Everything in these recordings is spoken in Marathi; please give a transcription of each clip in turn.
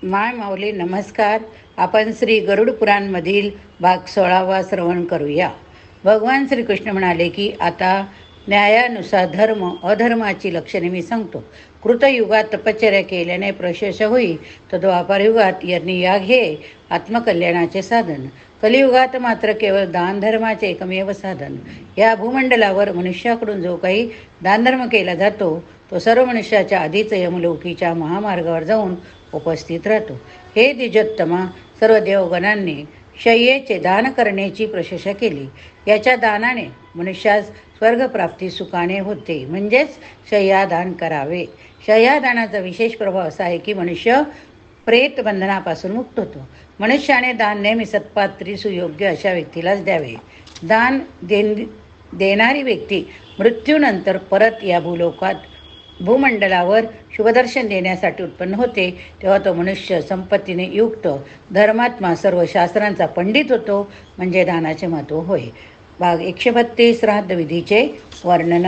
माय माऊली नमस्कार. आपण श्री गरुड पुराणमधील भाग 16वा श्रवण करूया. भगवान श्रीकृष्ण म्हणाले की आता न्यायानुसार धर्म अधर्माची लक्षणे मी सांगतो. कृतयुगात तपश्चर्या केल्याने प्रशेष होई, तर द्वापारयुगात यज्ञयाग हे आत्मकल्याणाचे साधन. कलियुगात मात्र केवळ दानधर्माचे एकमेव साधन. या भूमंडलावर मनुष्याकडून जो काही दानधर्म केला जातो तो सर्व मनुष्याच्या आधीच यमलोकीच्या महामार्गावर जाऊन उपस्थित राहतो. हे द्विजोत्तमा, सर्व देवगणांनी शय्येचे दान करण्याची प्रशंसा केली. याच्या दानाने मनुष्यास स्वर्गप्राप्ती सुखाने होते, म्हणजेच शय्यादान करावे. शय्यादानाचा विशेष प्रभाव असा आहे की मनुष्य प्रेत बंधनापासून मुक्त होतो. मनुष्याने दान नेहमी सत्पात्री सुयोग्य अशा व्यक्तीलाच द्यावे. दान देणारी व्यक्ती मृत्यूनंतर परत या भूमंडलावर शुभदर्शन देण्यासाठी उत्पन्न होते. तेव्हा तो मनुष्य संपत्तीने युक्त धर्मात्मा सर्व शास्त्रांचा पंडित होतो, म्हणजे दानाचे महत्त्व होय. भाग 132 श्राद्ध विधीचे वर्णन.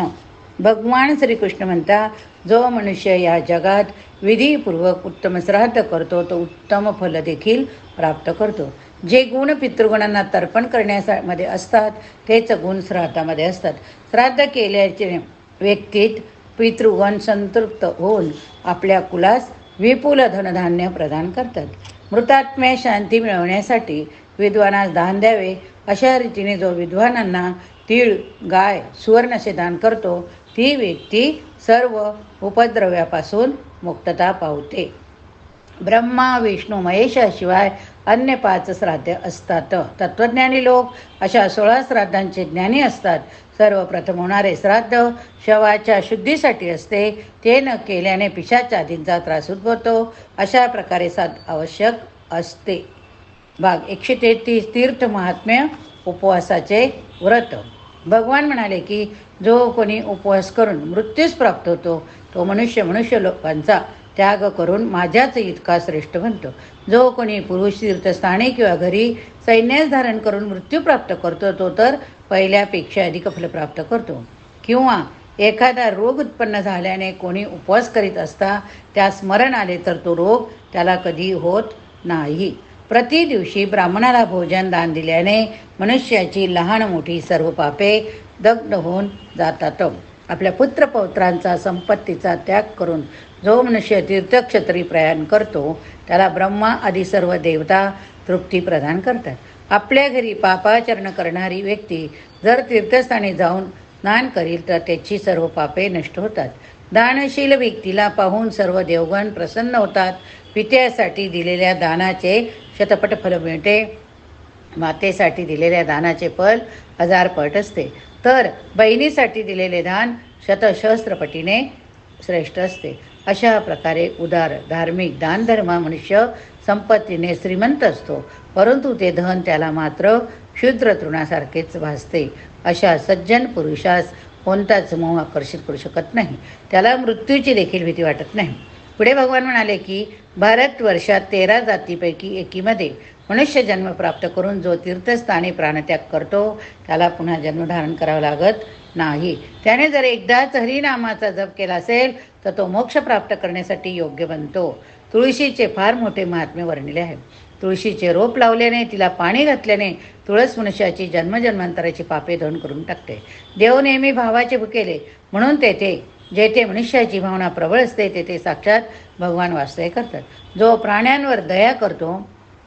भगवान श्रीकृष्ण म्हणता, जो मनुष्य या जगात विधीपूर्वक उत्तम श्राद्ध करतो तो उत्तम फल देखील प्राप्त करतो. जे गुण पितृगुणांना तर्पण करण्यामध्ये असतात तेच गुण श्राद्धामध्ये असतात. श्राद्ध केल्याचे व्यक्तीत पितृगण संतृप्त होऊन आपल्या कुलास विपुल धनधान्य प्रदान करतात. मृतात्म्या शांती मिळवण्यासाठी विद्वानास दान द्यावे. अशा रीतीने जो विद्वानांना तीळ, गाय, सुवर्ण असे दान करतो ती व्यक्ती सर्व उपद्रव्यापासून मुक्तता पावते. ब्रह्मा, विष्णू, महेशाशिवाय अन्य 5 श्राद्ध असतात. तत्त्वज्ञानी लोक अशा 16 श्राद्धांचे ज्ञानी असतात. सर्वप्रथम होणारे श्राद्ध शवाच्या शुद्धीसाठी असते. ते न केल्याने पिशाचादींचा त्रास उद्भवतो. अशा प्रकारे आवश्यक असते. भाग 133 तीर्थ महात्म्य उपवासाचे व्रत. भगवान म्हणाले की जो कोणी उपवास करून मृत्यूस प्राप्त होतो तो मनुष्य लोकांचा त्याग करून माझ्याच इतका श्रेष्ठ बनतो. जो कोणी पुरुष तीर्थस्थानी किंवा घरी सैन्यास धारण करून मृत्यू प्राप्त करतो तो तर पहिल्यापेक्षा अधिक फल प्राप्त करतो. किंवा एखादा रोग उत्पन्न झाल्याने कोणी उपवास करीत असता त्यास मरण आले तर तो रोग त्याला कधी होत नाही. प्रति दिवशी ब्राह्मणाला भोजन दान दिल्याने मनुष्याची लहान मोठी सर्व पापे दग्ध होऊन जातात. आपल्या पुत्रपौत्रांचा संपत्तीचा त्याग करून जो मनुष्य तीर्थक्षेत्री प्रयाण करतो त्याला ब्रह्मा आदी सर्व देवता तृप्ती प्रदान करतात. आपल्या घरी पापाचरण करणारी व्यक्ती जर तीर्थस्थानी जाऊन स्नान करील तर त्याची सर्व पापे नष्ट होतात. दानशील व्यक्तीला पाहून सर्व देवगण प्रसन्न होतात. पित्यासाठी दिलेल्या दानाचे शतपट फल मिळते. मातेसाठी दिलेल्या दानाचे फल 1000 पट असते, तर बहिणीसाठी दिलेले दान शतसहस्त्रपटीने श्रेष्ठ असते. अशा प्रकारे उदार धार्मिक दानधर्म मनुष्य संपत्तीने श्रीमंत असतो, परंतु ते धन त्याला मात्र क्षुद्र तृणासारखेच भासते. अशा सज्जन पुरुषास कोणताच मोह आकर्षित करू शकत नाही. त्याला मृत्यूची देखील भीती वाटत नाही. पुढे भगवान म्हणाले की भारतवर्षात 13 जातीपैकी एकीमध्ये मनुष्य जन्म प्राप्त करून जो तीर्थस्थानी प्राणत्याग करतो त्याला पुन्हा जन्मधारण करावं लागत नाही. त्याने जर एकदाच हरिनामाचा जप केला असेल तर तो मोक्ष प्राप्त करण्यासाठी योग्य बनतो. तुळशीचे फार मोठे महात्म्य वर्णिले आहे. तुळशीचे रोप लावल्याने, तिला पाणी घातल्याने तुळस मनुष्याची जन्मजन्मांतराची पापे धन करून टाकते. देव नेहमी भावाचे भुकेले, म्हणून जेथे मनुष्याची भावना प्रबळ असते तेथे साक्षात भगवान वास्तव्य करतात. जो प्राण्यांवर दया करतो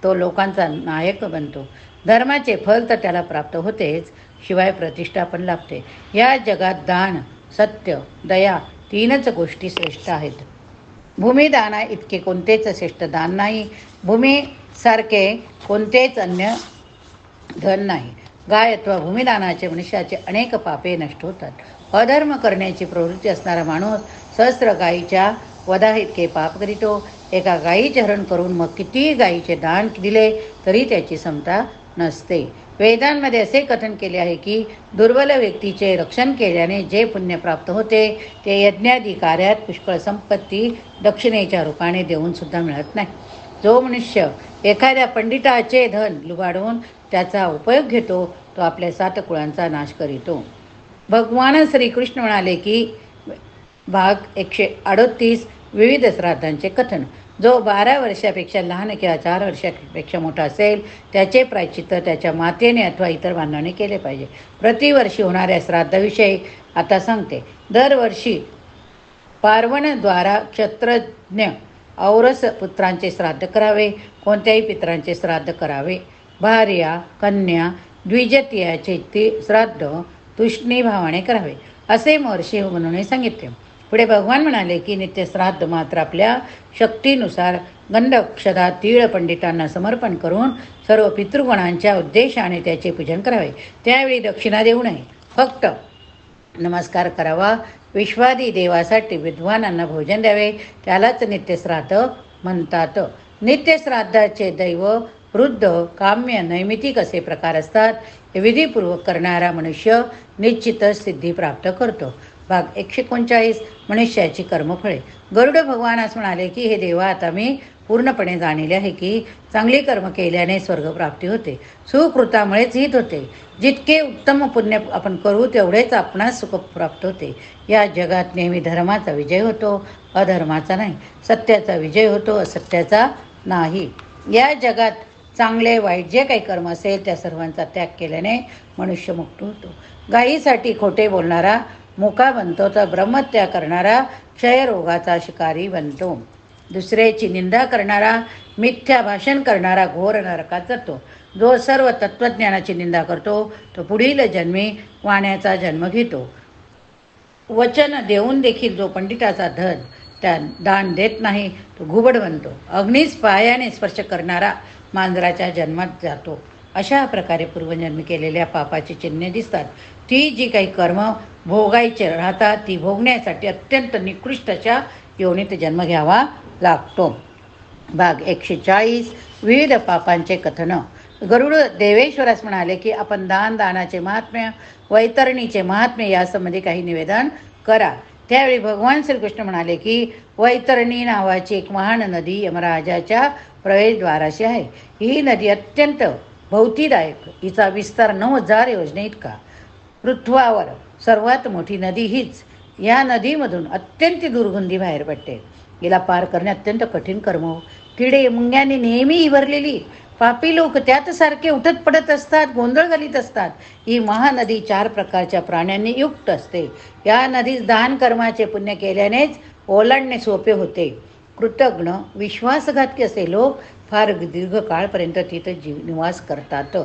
तो लोकांचा नायक बनतो. धर्माचे फल तर त्याला प्राप्त होतेच, शिवाय प्रतिष्ठा पण लाभते. या जगात दान, सत्य, दया 3च गोष्टी श्रेष्ठ आहेत. भूमिदाना इतके कोणतेच श्रेष्ठ दान नाही. भूमीसारखे कोणतेच अन्य धन नाही. गाय अथवा भूमिदानाचे मनुष्याचे अनेक पापे नष्ट होतात. अधर्म करण्याची प्रवृत्ती असणारा माणूस सहस्र गायीच्या वधा इतके पाप करीतो. एका गायीचे हरण करून मग किती गायीचे दान दिले तरी त्याची समता नसते. वेदांमध्ये असे कथन केले आहे की दुर्बल व्यक्तीचे रक्षण केल्याने जे पुण्य प्राप्त होते ते यज्ञादी कार्यात पुष्कळ संपत्ती दक्षिणेच्या रूपाने देऊन सुद्धा मिळत नाही. जो मनुष्य एखाद्या पंडिताचे धन लुबाडून त्याचा उपयोग घेतो तो आपल्या 7 कुळांचा नाश करीतो. भगवान श्रीकृष्ण म्हणाले की भाग 138 विविध श्राद्धांचे कथन. जो 12 वर्षापेक्षा लहान किंवा 4 वर्षापेक्षा मोठा असेल त्याचे प्रायश्चित्त त्याच्या मातेने अथवा इतर बांधवांनी केले पाहिजे. प्रतिवर्षी होणाऱ्या श्राद्धाविषयी आता सांगते. दरवर्षी पार्वणद्वारा क्षत्रज्ञ औरस पुत्रांचे श्राद्ध करावे. कोणत्याही पितरांचे श्राद्ध करावे. भार्या कन्या द्विजतीयाचे ते श्राद्ध तुष्णी भावाने करावे असे महर्षी म्हणून सांगितले. पुढे भगवान म्हणाले की नित्य श्राद्ध मात्र आपल्या शक्तीनुसार गंध अक्षता तीळ पंडितांना समर्पण करून सर्व पितृगणांच्या उद्देशाने त्याचे पूजन करावे. त्यावेळी दक्षिणा देऊ नये, फक्त नमस्कार करावा. विश्वादी देवासाठी विद्वानांना भोजन द्यावे, त्यालाच नित्यश्राद्ध म्हणतात. नित्यश्राद्धाचे दैव वृद्ध काम्य नैमितिक असे प्रकार असतात. हे विधीपूर्वक करणारा मनुष्य निश्चितच सिद्धी प्राप्त करतो. भाग 139 मनुष्याची कर्मफळे. गरुड भगवानास म्हणाले की हे देवा, आता मी पूर्णपणे जाणले आहे की चांगली कर्म केल्याने स्वर्गप्राप्ती होते. सुकृतामुळेच हित होते. जितके उत्तम पुण्य आपण करू तेवढेच आपणास सुख प्राप्त होते. या जगात नेहमी धर्माचा विजय होतो, अधर्माचा नाही. सत्याचा विजय होतो, असत्याचा नाही. या जगात चांगले वाईट जे काही कर्म असेल त्या सर्वांचा त्याग केल्याने मनुष्य मुक्त होतो. गायीसाठी खोटे बोलणारा मुका बनतो, तर ब्रह्मत्याग करणारा क्षयरोगाचा शिकारी बनतो. दुसऱ्याची निंदा करणारा मिथ्या भाषण करणारा घोर नरकात जातो. जो सर्व तत्त्वज्ञानाची निंदा करतो तो पुढील जन्मी वाण्याचा जन्म घेतो. वचन देऊन देखील जो पंडिताचा त्या दान देत नाही तो घुबड बनतो. अग्नीस पायाने स्पर्श करणारा मांजराच्या जन्मात जातो. अशा प्रकारे पूर्वजन्मी केलेल्या पापाची चिन्हे दिसतात. ती जी काही कर्म भोगायचे राहतात ती भोगण्यासाठी अत्यंत निकृष्ट अशा योनीत जन्म घ्यावा लागतो. भाग 140 विविध पापांचे कथन. गरुड देवेश्वरास म्हणाले की आपण दानाचे महात्म्य, वैतरणीचे महात्म्य यासंबंधी काही निवेदन करा. त्यावेळी भगवान श्रीकृष्ण म्हणाले की वैतरणी नावाची एक महान नदी यमराजाच्या प्रवेशद्वाराशी आहे. ही नदी अत्यंत भोवतीदायक. हिचा विस्तार 9000 योजने इतका. पृथ्वीवर सर्वात मोठी नदी हीच. या नदीमधून अत्यंत दुर्गंधी बाहेर पडते. हिला पार करणे अत्यंत कठीण कर्म. किडे मुंग्यांनी नेहमी भरलेली. पापी लोक त्यात सारखे उठत पडत असतात, गोंधळ घालीत असतात. ही महानदी 4 प्रकारच्या प्राण्यांनी युक्त असते. या नदीस दान कर्माचे पुण्य केल्यानेच ओलांडणे सोपे होते. कृतज्ञ विश्वासघातकी असे लोक फार दीर्घ काळपर्यंत तिथं निवास करतात.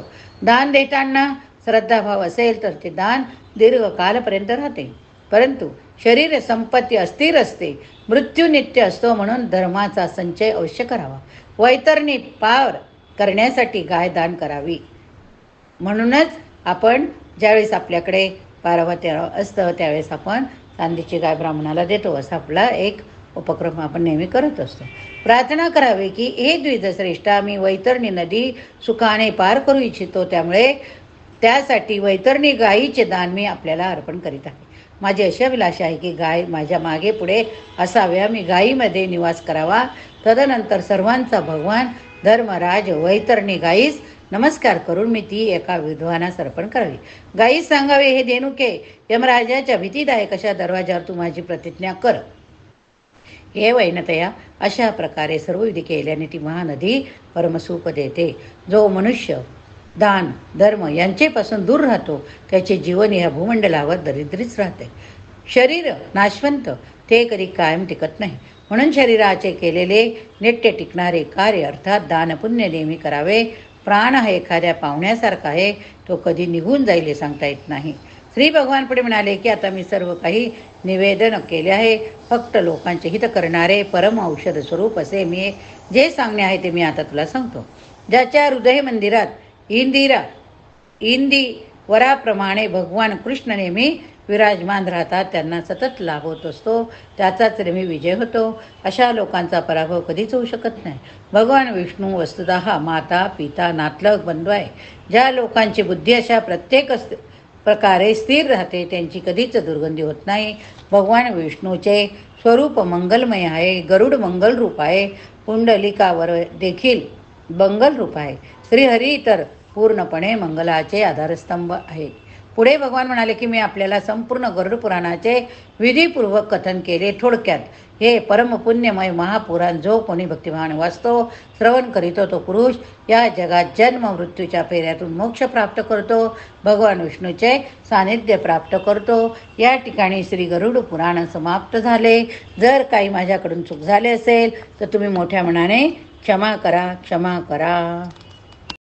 दान देताना श्रद्धाभाव असेल तर ते दान दीर्घ कालपर्यंत राहते. परंतु शरीर संपत्ती अस्थिर असते. मृत्यू नित्य असतो. म्हणून धर्माचा संचय अवश्य करावा. वैतरणी पार करण्यासाठी गाय दान करावी. म्हणूनच आपण ज्यावेळेस आपल्याकडे पारवत्य असतं त्यावेळेस आपण चांदीची गाय ब्राह्मणाला देतो. असा आपला एक उपक्रम आपण नेहमी करत असतो. प्रार्थना करावी की हे द्विजश्रेष्ठा, मी वैतरणी नदी सुखाने पार करू इच्छितो. त्यामुळे त्यासाठी वैतरणी गायीचे दान मी आपल्याला अर्पण करीत आहे. माझी अशी अभिलाषा आहे की गाय माझ्या मागे पुढे असाव्या. मी गायीमध्ये निवास करावा. तदनंतर सर्वांचा भगवान धर्मराज वैतरणी गायीस नमस्कार करून मी ती एका विद्वानास अर्पण करावी. गायीस सांगावे, हे देणुके यमराजाच्या भीतीदायक अशा दरवाजावर तू माझी प्रतिज्ञा कर. हे वैनतया, अशा प्रकारे सर्व विधी केल्याने ती महानदी परमसुख देते. जो मनुष्य दान धर्म यांचेपासून दूर राहतो त्याचे जीवन या भूमंडलावर दरिद्रीच राहते. शरीर नाशवंत, ते कधी कायम टिकत नाही. म्हणून शरीराचे केलेले नित्य टिकणारे कार्य अर्थात दान पुण्य नेहमी करावे. प्राण हा एखाद्या पाहुण्यासारखा आहे, तो कधी निघून जाईल हे सांगता येत नाही. श्री भगवान पुढे म्हणाले की आता मी सर्व काही निवेदन केले आहे. फक्त लोकांचे हित करणारे परम औषध स्वरूप असे मी जे सांगणे आहे ते मी आता तुला सांगतो. ज्याच्या हृदय मंदिरात इंदी वराप्रमाणे भगवान कृष्ण नेहमी विराजमान राहतात, त्यांना सतत लाभ होत असतो. त्याचाच नेहमी विजय होतो. अशा लोकांचा पराभव कधीच होऊ शकत नाही. भगवान विष्णू वस्तुतः माता पिता नातलग बंधू आहे. ज्या लोकांची बुद्धी अशा प्रत्येक प्रकारे स्थिर राहते त्यांची कधीच दुर्गंधी होत नाही. भगवान विष्णूचे स्वरूप मंगलमय आहे. गरुड मंगल रूप आहे. पुंडलिकावर देखील मंगल रूप आहे. श्रीहरी तर पूर्णपणे मंगलाचे आधारस्तंभ आहे. पुढे भगवान म्हणाले की मी आपल्याला संपूर्ण गरुड पुराणाचे विधीपूर्वक कथन केले. थोडक्यात हे परमपुण्यमय महापुराण जो कोणी भक्तिभावाने वाचतो, श्रवण करीतो, तो पुरुष या जगात जन्म मृत्यूच्या फेऱ्यातून मोक्ष प्राप्त करतो, भगवान विष्णूचे सानिध्य प्राप्त करतो. या ठिकाणी श्री गरुड पुराण समाप्त झाले. जर काही माझ्याकडून चूक झाली असेल तर तुम्ही मोठ्या मनाने क्षमा करा.